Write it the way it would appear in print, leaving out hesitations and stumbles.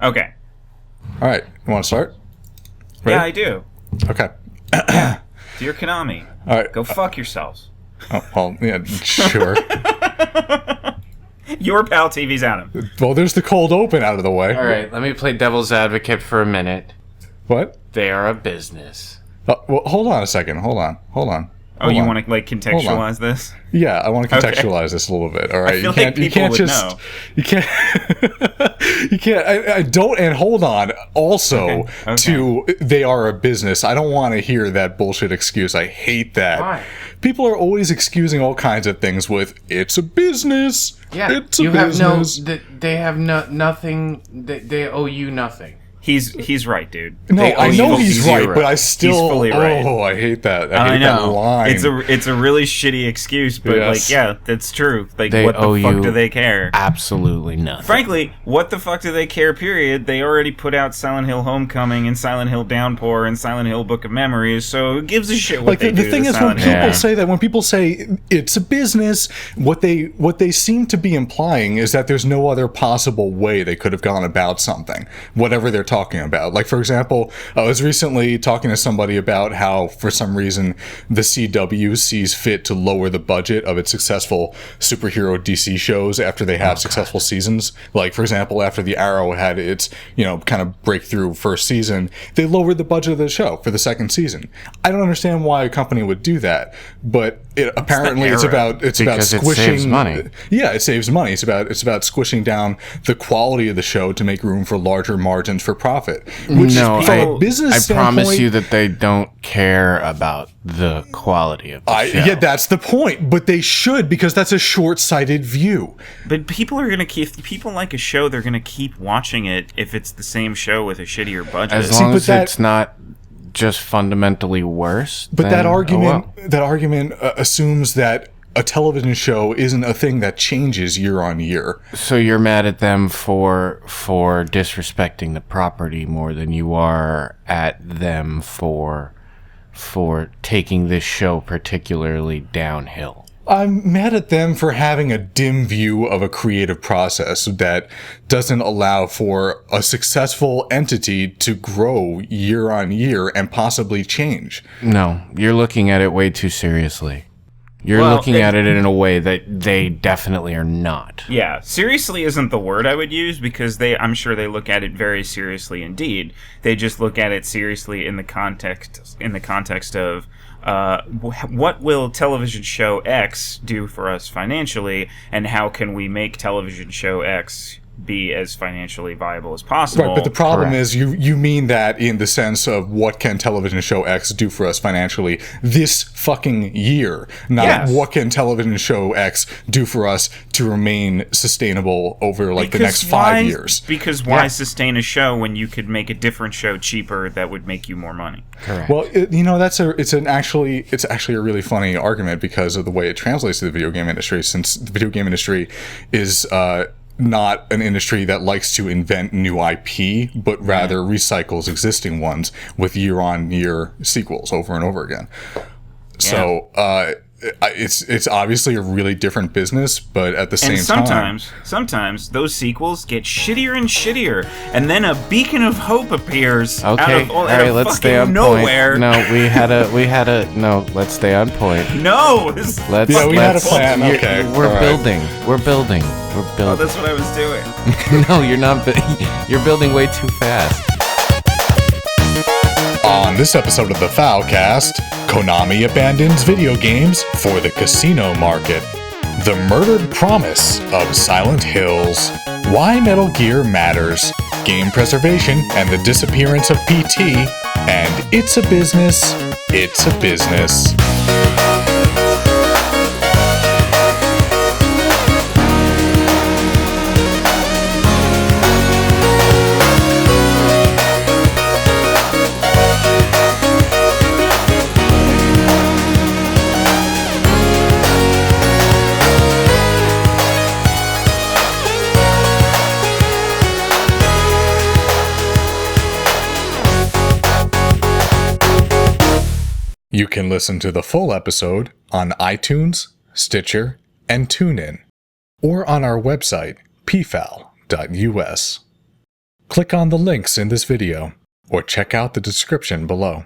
Okay. All right. You want to start? Ready? Yeah, I do. Okay. Dear Konami, All right. go fuck yourselves. Oh, well, yeah, sure. Your PAL TV's Adam. Well, there's the cold open out of the way. All right, let me play devil's advocate for a minute. What? They are a business. Well, hold on a second. Hold on. Oh, you want to contextualize this? Yeah, I want to contextualize this a little bit. All right, I feel like people would know. You can't. You can't. I don't. And hold on. Also, Okay. they are a business. I don't want to hear that bullshit excuse. I hate that. Why? People are always excusing all kinds of things with "it's a business." Yeah, it's a business. They have nothing. They owe you nothing. He's right, dude. No, I know he's right, zero. but I still. He's fully right. Oh, I hate that. I hate know. that line. It's a really shitty excuse, but Yes. that's true. Like, They what the owe fuck you do they care? Absolutely nothing. Frankly, what the fuck do they care, period? They already put out Silent Hill Homecoming and Silent Hill Downpour and Silent Hill Book of Memories, so who gives a shit what Like they the do thing to is, when Silent people Hill? say that, when people say it's a business, what they seem to be implying is that there's no other possible way they could have gone about something, whatever they're talking about. Like, for example, I was recently talking to somebody about how, for some reason, the CW sees fit to lower the budget of its successful superhero DC shows after they have successful seasons. Like, for example, after the Arrow had its, kind of breakthrough first season, they lowered the budget of the show for the second season. I don't understand why a company would do that, but apparently it's about Because it squishing saves money. Yeah, it saves money. It's about squishing down the quality of the show to make room for larger margins for profit. Which No, from a business I promise standpoint, you that they don't care about the quality of the show. yeah, that's the point. But they should, because that's a short-sighted view. But people like a show, they're gonna keep watching it if it's the same show with a shittier budget. As See, long but as that- it's not just fundamentally worse. But then, that argument, oh well. assumes that a television show isn't a thing that changes year on year. So you're mad at them for disrespecting the property more than you are at them for taking this show particularly downhill. I'm mad at them for having a dim view of a creative process that doesn't allow for a successful entity to grow year on year and possibly change. No, you're looking at it way too seriously. You're looking at it in a way that they definitely are not. Yeah, seriously isn't the word I would use, because I'm sure they look at it very seriously indeed. They just look at it seriously in the context of what will television show X do for us financially, and how can we make television show X be as financially viable as possible. Right, but the problem Correct. is you mean that in the sense of what can television show X do for us financially this fucking year, not Yes. what can television show X do for us to remain sustainable over like the next 5 years. Because why sustain a show when you could make a different show cheaper that would make you more money? Correct. Well, it's actually a really funny argument because of the way it translates to the video game industry, since the video game industry is not an industry that likes to invent new IP, but rather recycles existing ones with year-on-year sequels over and over again. So it's obviously a really different business, but at the same time, sometimes those sequels get shittier and shittier, and then a beacon of hope appears Okay, out of all right, let's stay on nowhere. point. No, let's stay on point. No, Let's we had a plan. you're- Okay, We're all right. building. Oh, that's what I was doing. No, you're not. You're building way too fast. On this episode of the FALcast, Konami abandons video games for the casino market. The murdered promise of Silent Hills. Why Metal Gear matters. Game preservation and the disappearance of PT. And it's a business. It's a business. You can listen to the full episode on iTunes, Stitcher, and TuneIn, or on our website, pfal.us. Click on the links in this video, or check out the description below.